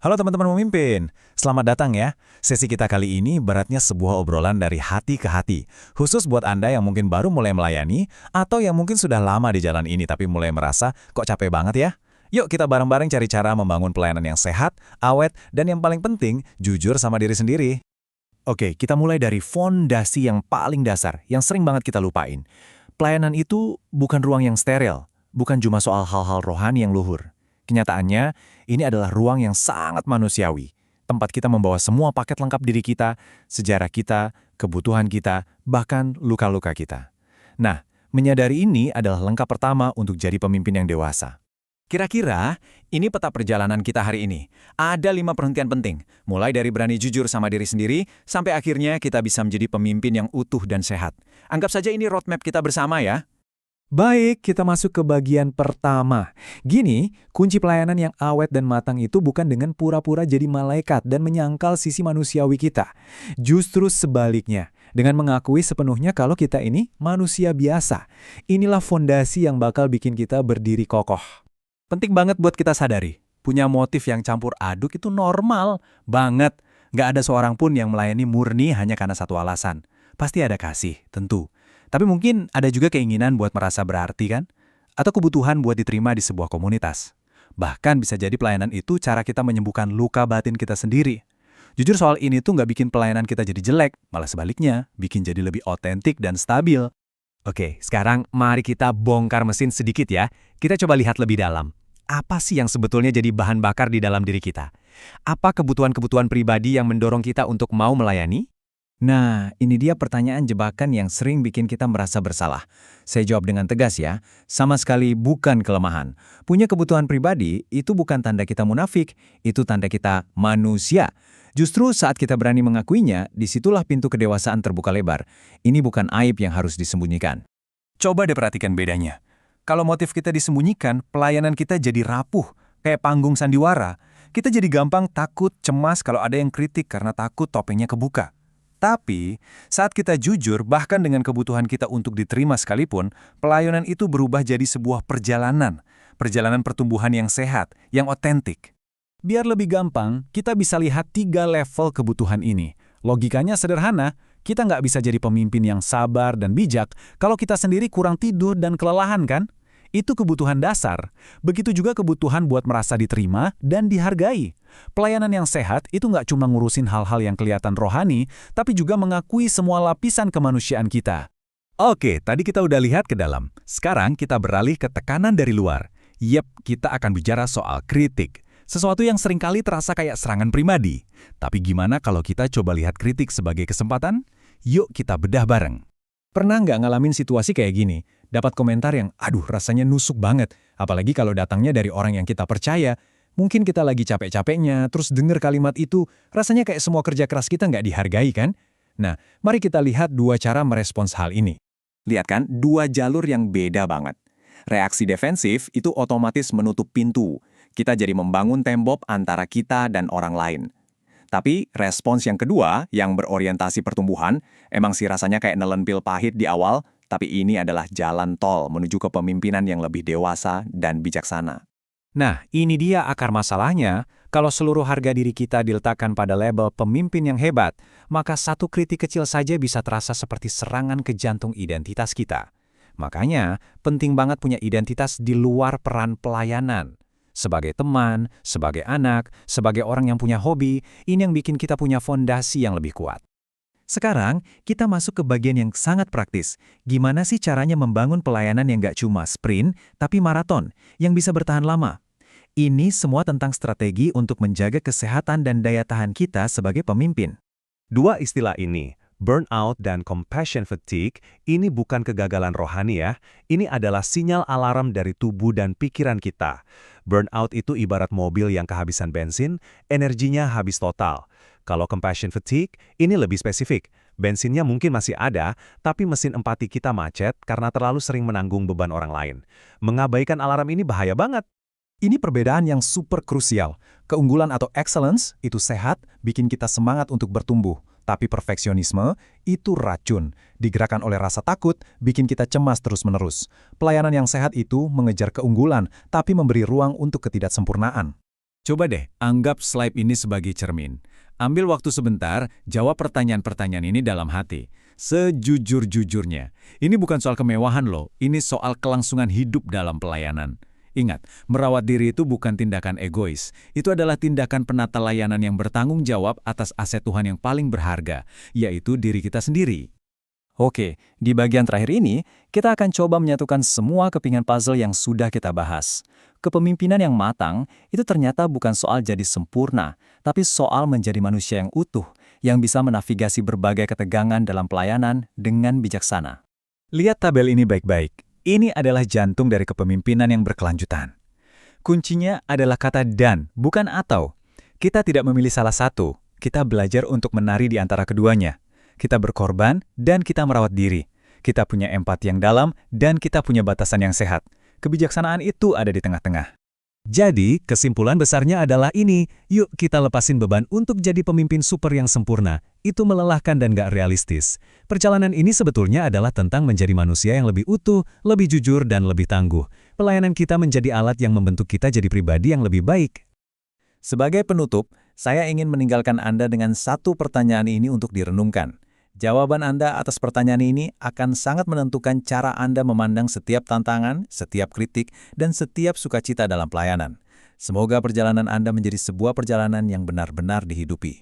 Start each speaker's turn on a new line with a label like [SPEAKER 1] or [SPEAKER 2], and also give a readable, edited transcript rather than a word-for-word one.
[SPEAKER 1] Halo teman-teman memimpin, selamat datang ya. Sesi kita kali ini beratnya sebuah obrolan dari hati ke hati. Khusus buat Anda yang mungkin baru mulai melayani, atau yang mungkin sudah lama di jalan ini tapi mulai merasa, kok capek banget ya? Yuk kita bareng-bareng cari cara membangun pelayanan yang sehat, awet, dan yang paling penting, jujur sama diri sendiri. Oke, kita mulai dari fondasi yang paling dasar, yang sering banget kita lupain. Pelayanan itu bukan ruang yang steril, bukan cuma soal hal-hal rohani yang luhur. Kenyataannya, ini adalah ruang yang sangat manusiawi. Tempat kita membawa semua paket lengkap diri kita, sejarah kita, kebutuhan kita, bahkan luka-luka kita. Nah, menyadari ini adalah langkah pertama untuk jadi pemimpin yang dewasa. Kira-kira, ini peta perjalanan kita hari ini. Ada 5 perhentian penting, mulai dari berani jujur sama diri sendiri, sampai akhirnya kita bisa menjadi pemimpin yang utuh dan sehat. Anggap saja ini roadmap kita bersama ya. Baik, kita masuk ke bagian pertama. Gini, kunci pelayanan yang awet dan matang itu bukan dengan pura-pura jadi malaikat dan menyangkal sisi manusiawi kita. Justru sebaliknya, dengan mengakui sepenuhnya kalau kita ini manusia biasa. Inilah fondasi yang bakal bikin kita berdiri kokoh. Penting banget buat kita sadari, punya motif yang campur aduk itu normal banget. Nggak ada seorang pun yang melayani murni hanya karena satu alasan. Pasti ada kasih, tentu. Tapi mungkin ada juga keinginan buat merasa berarti kan? Atau kebutuhan buat diterima di sebuah komunitas. Bahkan bisa jadi pelayanan itu cara kita menyembuhkan luka batin kita sendiri. Jujur soal ini tuh nggak bikin pelayanan kita jadi jelek, malah sebaliknya, bikin jadi lebih otentik dan stabil. Oke, sekarang mari kita bongkar mesin sedikit ya. Kita coba lihat lebih dalam. Apa sih yang sebetulnya jadi bahan bakar di dalam diri kita? Apa kebutuhan-kebutuhan pribadi yang mendorong kita untuk mau melayani? Nah, ini dia pertanyaan jebakan yang sering bikin kita merasa bersalah. Saya jawab dengan tegas ya, sama sekali bukan kelemahan. Punya kebutuhan pribadi itu bukan tanda kita munafik, itu tanda kita manusia. Justru saat kita berani mengakuinya, disitulah pintu kedewasaan terbuka lebar. Ini bukan aib yang harus disembunyikan. Coba deh perhatikan bedanya. Kalau motif kita disembunyikan, pelayanan kita jadi rapuh, kayak panggung sandiwara. Kita jadi gampang takut, cemas kalau ada yang kritik karena takut topengnya kebuka. Tapi, saat kita jujur, bahkan dengan kebutuhan kita untuk diterima sekalipun, pelayanan itu berubah jadi sebuah perjalanan. Perjalanan pertumbuhan yang sehat, yang otentik. Biar lebih gampang, kita bisa lihat 3 level kebutuhan ini. Logikanya sederhana, kita nggak bisa jadi pemimpin yang sabar dan bijak kalau kita sendiri kurang tidur dan kelelahan kan? Itu kebutuhan dasar. Begitu juga kebutuhan buat merasa diterima dan dihargai. Pelayanan yang sehat itu nggak cuma ngurusin hal-hal yang kelihatan rohani, tapi juga mengakui semua lapisan kemanusiaan kita. Oke, tadi kita udah lihat ke dalam. Sekarang kita beralih ke tekanan dari luar. Yep, kita akan bicara soal kritik. Sesuatu yang seringkali terasa kayak serangan pribadi. Tapi gimana kalau kita coba lihat kritik sebagai kesempatan? Yuk kita bedah bareng. Pernah nggak ngalamin situasi kayak gini? Dapat komentar yang, aduh rasanya nusuk banget. Apalagi kalau datangnya dari orang yang kita percaya. Mungkin kita lagi capek-capeknya, terus denger kalimat itu, rasanya kayak semua kerja keras kita nggak dihargai kan? Nah, mari kita lihat 2 cara merespons hal ini. Lihat kan, 2 jalur yang beda banget. Reaksi defensif itu otomatis menutup pintu. Kita jadi membangun tembok antara kita dan orang lain. Tapi respons yang kedua, yang berorientasi pertumbuhan, emang sih rasanya kayak nelen pil pahit di awal, tapi ini adalah jalan tol menuju ke pemimpinan yang lebih dewasa dan bijaksana. Nah, ini dia akar masalahnya. Kalau seluruh harga diri kita diletakkan pada label pemimpin yang hebat, maka satu kritik kecil saja bisa terasa seperti serangan ke jantung identitas kita. Makanya, penting banget punya identitas di luar peran pelayanan. Sebagai teman, sebagai anak, sebagai orang yang punya hobi, ini yang bikin kita punya fondasi yang lebih kuat. Sekarang, kita masuk ke bagian yang sangat praktis. Gimana sih caranya membangun pelayanan yang nggak cuma sprint, tapi maraton, yang bisa bertahan lama? Ini semua tentang strategi untuk menjaga kesehatan dan daya tahan kita sebagai pemimpin.
[SPEAKER 2] 2 istilah ini, burnout dan compassion fatigue, ini bukan kegagalan rohani ya. Ini adalah sinyal alarm dari tubuh dan pikiran kita. Burnout itu ibarat mobil yang kehabisan bensin, energinya habis total. Kalau compassion fatigue, ini lebih spesifik. Bensinnya mungkin masih ada, tapi mesin empati kita macet karena terlalu sering menanggung beban orang lain. Mengabaikan alarm ini bahaya banget.
[SPEAKER 1] Ini perbedaan yang super krusial. Keunggulan atau excellence itu sehat, bikin kita semangat untuk bertumbuh. Tapi perfeksionisme itu racun. Digerakkan oleh rasa takut, bikin kita cemas terus-menerus. Pelayanan yang sehat itu mengejar keunggulan, tapi memberi ruang untuk ketidaksempurnaan. Coba deh, anggap slide ini sebagai cermin. Ambil waktu sebentar, jawab pertanyaan-pertanyaan ini dalam hati. Sejujur-jujurnya. Ini bukan soal kemewahan loh, ini soal kelangsungan hidup dalam pelayanan. Ingat, merawat diri itu bukan tindakan egois. Itu adalah tindakan penata layanan yang bertanggung jawab atas aset Tuhan yang paling berharga, yaitu diri kita sendiri.
[SPEAKER 3] Oke, di bagian terakhir ini, kita akan coba menyatukan semua kepingan puzzle yang sudah kita bahas. Kepemimpinan yang matang itu ternyata bukan soal jadi sempurna, tapi soal menjadi manusia yang utuh, yang bisa menavigasi berbagai ketegangan dalam pelayanan dengan bijaksana.
[SPEAKER 1] Lihat tabel ini baik-baik. Ini adalah jantung dari kepemimpinan yang berkelanjutan. Kuncinya adalah kata dan, bukan atau. Kita tidak memilih salah satu, kita belajar untuk menari di antara keduanya. Kita berkorban, dan kita merawat diri. Kita punya empati yang dalam, dan kita punya batasan yang sehat. Kebijaksanaan itu ada di tengah-tengah.
[SPEAKER 2] Jadi, kesimpulan besarnya adalah ini, yuk kita lepasin beban untuk jadi pemimpin super yang sempurna. Itu melelahkan dan gak realistis. Perjalanan ini sebetulnya adalah tentang menjadi manusia yang lebih utuh, lebih jujur, dan lebih tangguh. Pelayanan kita menjadi alat yang membentuk kita jadi pribadi yang lebih baik.
[SPEAKER 1] Sebagai penutup, saya ingin meninggalkan Anda dengan satu pertanyaan ini untuk direnungkan. Jawaban Anda atas pertanyaan ini akan sangat menentukan cara Anda memandang setiap tantangan, setiap kritik, dan setiap sukacita dalam pelayanan. Semoga perjalanan Anda menjadi sebuah perjalanan yang benar-benar dihidupi.